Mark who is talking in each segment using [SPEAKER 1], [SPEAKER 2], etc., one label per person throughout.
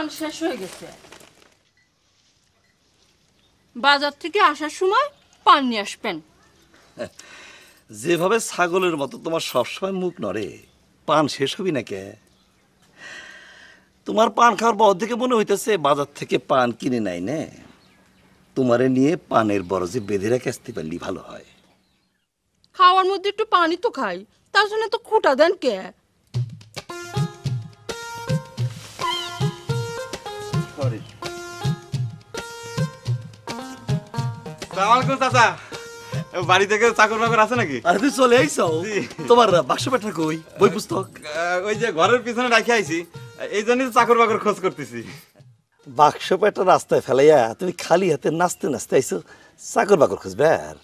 [SPEAKER 1] পান শেষ হয়ে গেছে। বাজার থেকে আসার সময় পান নিয়ে আসবেন।
[SPEAKER 2] যেভাবে ছাগলের মতো তোমার সবসময় মুখ নড়ে, পান শেষ হবি না কে? তোমার পান খাওয়ার পর থেকে মনে হইতেছে বাজার থেকে পান কিনে নাই নে, তোমারে নিয়ে পানের বরজে বেঁধে রেখে আসতে পারলি ভালো হয়।
[SPEAKER 1] খাওয়ার মধ্যে একটু পানি তো খাই, তার জন্য তো খুঁটা দেন কে?
[SPEAKER 3] সালামালাইকুম চাচা, বাড়ি থেকে চাকর বাকর আছে নাকি?
[SPEAKER 2] আরে তুই চলে আইছো? তোমার বাক্স পেটা কই, বই পুস্তক?
[SPEAKER 3] ওই যে ঘরের পিছনে রাখি আইছি, এই জন্যই তো চাকর বাকর খোঁজ করতেছি।
[SPEAKER 2] বাক্স পেটা রাস্তায় ফেলাইয়া তুমি খালি হাতে নাচতে নাচতে আইছো চাকর বাকর খুঁজবে? আর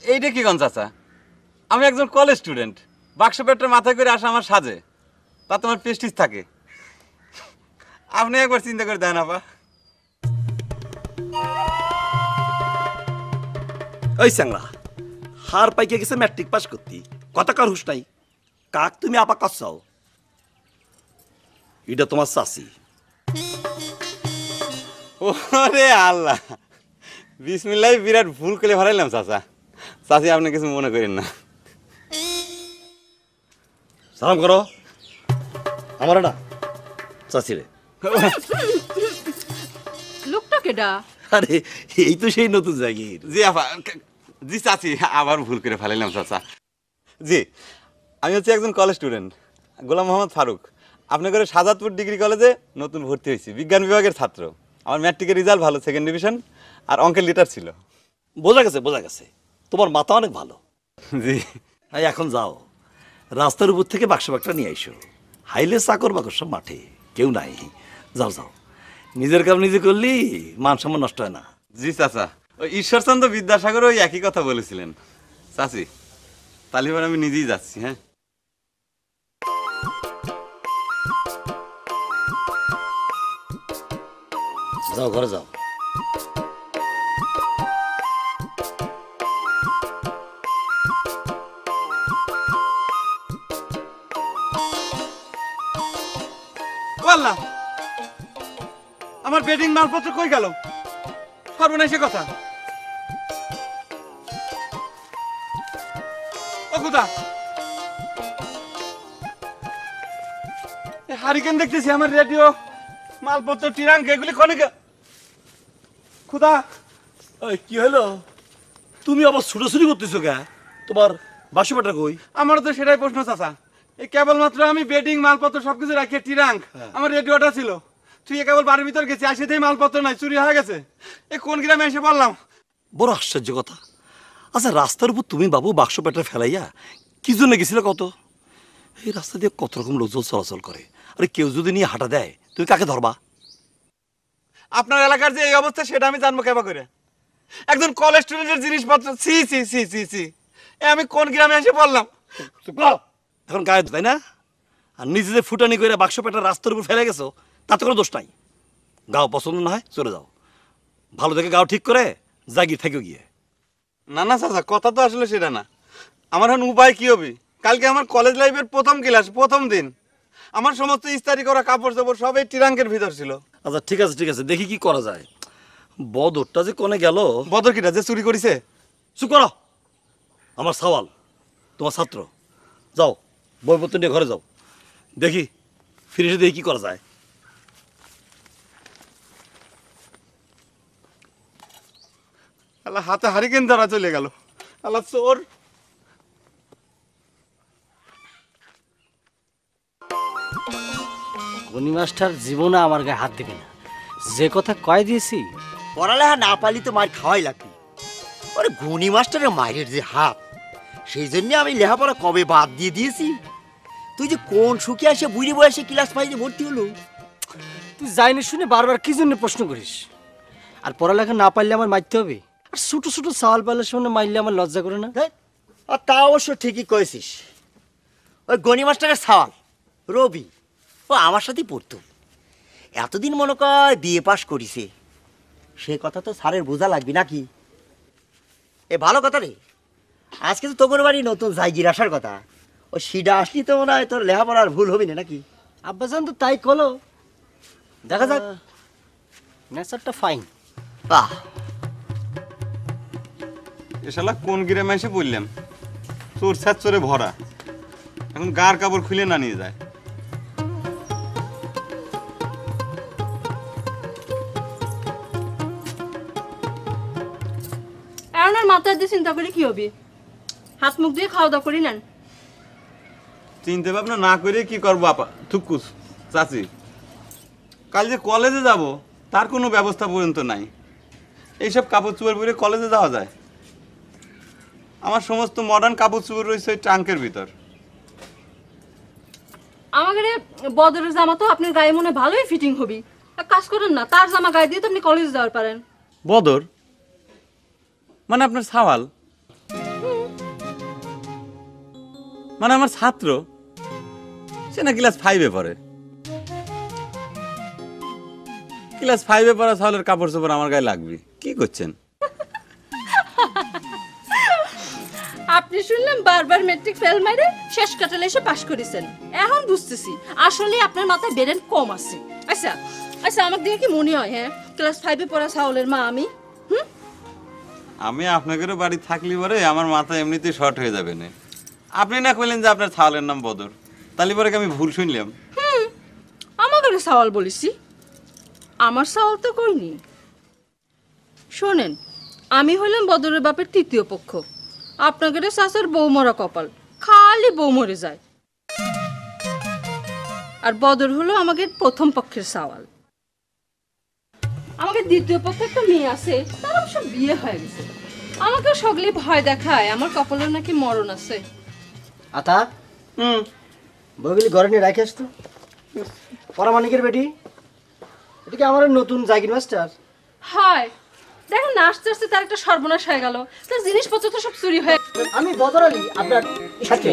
[SPEAKER 3] এইটা কি গন চাচা, আমি একজন কলেজ স্টুডেন্ট, বাক্স পেটটা মাথায় করে আসা আমার সাজে, তা তোমার প্রেস্টিজ থাকে। আপনি একবার চিন্তা করে দেন আপা।
[SPEAKER 2] ওই স্যাংরা হার পাইকে গেছে ম্যাট্রিক পাস করতি, কথা কার হুশ নাই? কাক তুমি আপা কাছাও? এটা তোমার চাচি।
[SPEAKER 3] ওরে আল্লাহ, বিসমিল্লাহ, বিরাট ভুল করে হারাইলাম চাচা। চাচি আপনি কিছু মনে করেন না।
[SPEAKER 2] সালাম করো আমার না চাচি রে।
[SPEAKER 1] লোকটা কেডা?
[SPEAKER 2] আরে এই তো সেই নতুন জায়গির।
[SPEAKER 3] জি আপা, জি চাচি, আবার ভুল করে ফেলাইলাম চাচা। জি, আমি হচ্ছে একজন কলেজ স্টুডেন্ট, গোলাম মোহাম্মদ ফারুক। আপনাদের সাজাদপুর ডিগ্রি কলেজে নতুন ভর্তি হয়েছি, বিজ্ঞান বিভাগের ছাত্র। আমার ম্যাট্রিকের রেজাল্ট ভালো, সেকেন্ড ডিভিশন, আর অঙ্কের লিটার ছিল।
[SPEAKER 2] বোঝা গেছে বোঝা গেছে, তোমার মাথা অনেক ভালো।
[SPEAKER 3] জি
[SPEAKER 2] এই এখন যাও, রাস্তার উপর থেকে বাক্স বাক্সটা নিয়ে আইসো। হাইলে চাকর বাকর সব মাঠে, কেউ নাই। যাও যাও, নিজের কাম নিজে করলি মান সম্মান নষ্ট হয় না।
[SPEAKER 3] জি চাচা, ওই ঈশ্বরচন্দ্র বিদ্যাসাগর ওই একই কথা বলেছিলেন। চাচি তাহলে এবার আমি নিজেই যাচ্ছি। হ্যাঁ,
[SPEAKER 2] যাও ঘরে যাও।
[SPEAKER 3] আল্লাহ, আমার বেডিং মালপত্র কই গেল? সর্বনাশী কথা। ও খুদা, হারিকেন দেখতেছি, আমার রেডিও, মালপত্র, টিরাঙ্ক, এগুলি কনে খুদা।
[SPEAKER 2] ওই কি হলো? তুমি আবার ছুটোছুটি করতেছো কে? তোমার বাক্স পেটা কই?
[SPEAKER 3] আমারও তো সেটাই প্রশ্ন চাচা। এই কেবলমাত্র আমি বেডিং মালপত্র সবকিছু রাখি, টিরাঙ্ক, আমার রেডিওটা ছিল। তুই কেবল বাড়ির ভিতর গেছি, আসিতেই মালপত্র নাই, চুরি হয়ে গেছে। এই কোন গ্রামে এসে বললাম।
[SPEAKER 2] বড় আশ্চর্য কথা। আচ্ছা রাস্তার উপর তুমি বাবু বাক্স পেটা ফেলাইয়া কি জন্য গেছিলে কত? এই রাস্তা দিয়ে কত রকম লোকজন চলাচল করে, আরে কেউ যদি নিয়ে হাঁটা দেয় তুমি কাকে ধরবা?
[SPEAKER 3] আপনার এলাকার যে এই অবস্থা সেটা আমি জানবো কেবা করে? একজন কলেজ স্টুডেন্টের জিনিসপত্র, C C C C C, আমি কোন গ্রামে এসে বললাম।
[SPEAKER 2] এখন গায়ে তাই না? আর নিজে যে ফুটানি করে বাক্স পেটা রাস্তার উপর ফেলে গেছো তাতে কোনো দোষ নাই। গাও পছন্দ না হয় চলে যাও, ভালো দেখে গাও ঠিক করে জাগিয়ে থেকে গিয়ে।
[SPEAKER 3] না না চাচা, কথা তো আসলে সেটা না। আমার এখন উপায় কি হবে? কালকে আমার কলেজ লাইফের প্রথম ক্লাস, প্রথম দিন। আমার সমস্ত ইস্তারি করা কাপড় চাপড় সব এই টিরাঙ্কের ভিতর ছিল।
[SPEAKER 2] আচ্ছা ঠিক আছে, দেখি কি করা যায়। বদরটা যে কোনে গেল?
[SPEAKER 3] বদর কিটা যে চুরি করেছে?
[SPEAKER 2] চুপ করো, আমার সওয়াল, তোমার ছাত্র। যাও বইপত্র নিয়ে ঘরে যাও, দেখি ফিরে এসে দেখি কি করা যায়।
[SPEAKER 3] আল্লাহ, হাতে হারিকেন ধরা চলে গেল। আল্লাহ, চোর।
[SPEAKER 4] গনি মাস্টার জীবনে আমার গায়ে হাত দিবে না, যে কথা কয় দিয়েছি।
[SPEAKER 5] পড়ালেখা না পারলি তো মার খাওয়াই লাগবে। ওরে গণি মাস্টারের মায়ের যে হাত, সেই জন্য আমি লেখাপড়া কবে বাদ দিয়ে দিয়েছি। তুই যে কোন সুখে আসে বুড়ি বয়সে ক্লাস 5-এ ভর্তি হলো।
[SPEAKER 4] তুই যাইনি শুনে বারবার কি জন্য প্রশ্ন করিস? আর পড়ালেখা না পারলে আমার মারতে হবে? আর ছোট ছোট সওয়াল পালার সামনে মারলে আমার লজ্জা করে না?
[SPEAKER 5] আর তা অবশ্য ঠিকই কয়েছিস। ওই গণি মাস্টারের সওয়াল রবি, ও আমার সাথেই পড়তো। এতদিন মনে কর বিএ পাস করিছে, সে কথা তো স্যারের বোঝা লাগবে নাকি? এ ভালো কথা রে। আজকে তো তোর বাড়ি নতুন জায়গির আসার কথা, ও সিডা আসলি তো মনে হয় তোর লেখাপড়ার ভুল হবি না নাকি?
[SPEAKER 4] আব্বাজান তো তাই কলো। দেখা যাক, নেচারটা ফাইন।
[SPEAKER 5] বাহ,
[SPEAKER 3] এ শালা কোন গ্রামে এসে বললাম, চোর ছাদ চোরে ভরা, এখন গার কাপড় খুলে না নিয়ে যায়।
[SPEAKER 1] এখন আর মাথায় দিয়ে চিন্তা করে কি হবে? হাত মুখ দিয়ে খাওয়া দাওয়া করি নেন।
[SPEAKER 3] চিন্তা ভাবনা না করে কি করবো আপা থুকুস চাচি, কাল যে কলেজে যাব তার কোনো ব্যবস্থা পর্যন্ত নাই। এইসব কাপড় চোপড় পরে কলেজে যাওয়া যায়? আমার সমস্ত মডার্ন কাপড় চোপড় রয়েছে ওই ট্রাঙ্কের ভিতর।
[SPEAKER 1] আমাকে বদরের জামা তো আপনার গায়ে মনে হয় ভালোই ফিটিং হবি। এক কাজ করেন না, তার জামা গায়ে দিয়ে তো আপনি কলেজে যাওয়ার পারেন।
[SPEAKER 3] বদর মানে আপনার সাওয়াল, মানে আমার ছাত্র, সে না ক্লাস 5-এ পড়ে। ক্লাস 5-এ পড়া সাওয়ালের কাপড় চোপড় আমার গায়ে লাগবে? কি করছেন?
[SPEAKER 1] আপনি শুনলাম বারবার মেট্রিক ফেল মাইরে শেষ কাটালে এসে পাশ করেছেন। এখন বুঝতেছি আসলে আপনার মাথায় ব্রেন কম আছে। আচ্ছা আচ্ছা, আমার দিকে কি মনে হয় হ্যাঁ ক্লাস 5-এ পড়া সাউলের মা আমি?
[SPEAKER 3] আমি আপনাদের বাড়ি থাকলি পরে আমার মাথা এমনিতেই শর্ট হয়ে যাবে না। আপনি না কইলেন যে আপনার ছাওয়ালের নাম বদর, তাহলে পরে কি আমি ভুল শুনলাম?
[SPEAKER 1] আমাকে সাওয়াল বলেছি? আমার সাওয়াল তো কইনি। শোনেন, আমি হইলাম বদরের বাপের তৃতীয় পক্ষ। আপনাদের শাশুর বউ মরা কপাল, খালি বউ মরে যায়। আর বদর হলো আমাদের প্রথম পক্ষের সাওয়াল। আমাকে দ্বিতীয় পক্ষে একটা মেয়ে আছে, তার অবশ্য বিয়ে হয়ে গেছে। আমাকে সগলে ভয় দেখায় আমার কপালের নাকি মরণ আছে।
[SPEAKER 4] আতা, বইগুলি ঘরে নিয়ে রাখে আসতো। পরামানিকের বেটি, এটা কি আমার নতুন জাগির মাস্টার?
[SPEAKER 1] হয় দেখেন না, আস্তে আস্তে তার একটা সর্বনাশ হয়ে গেল। তার জিনিসপত্র তো সব চুরি হয়ে।
[SPEAKER 4] আমি বদর আলী, আপনার সাথে।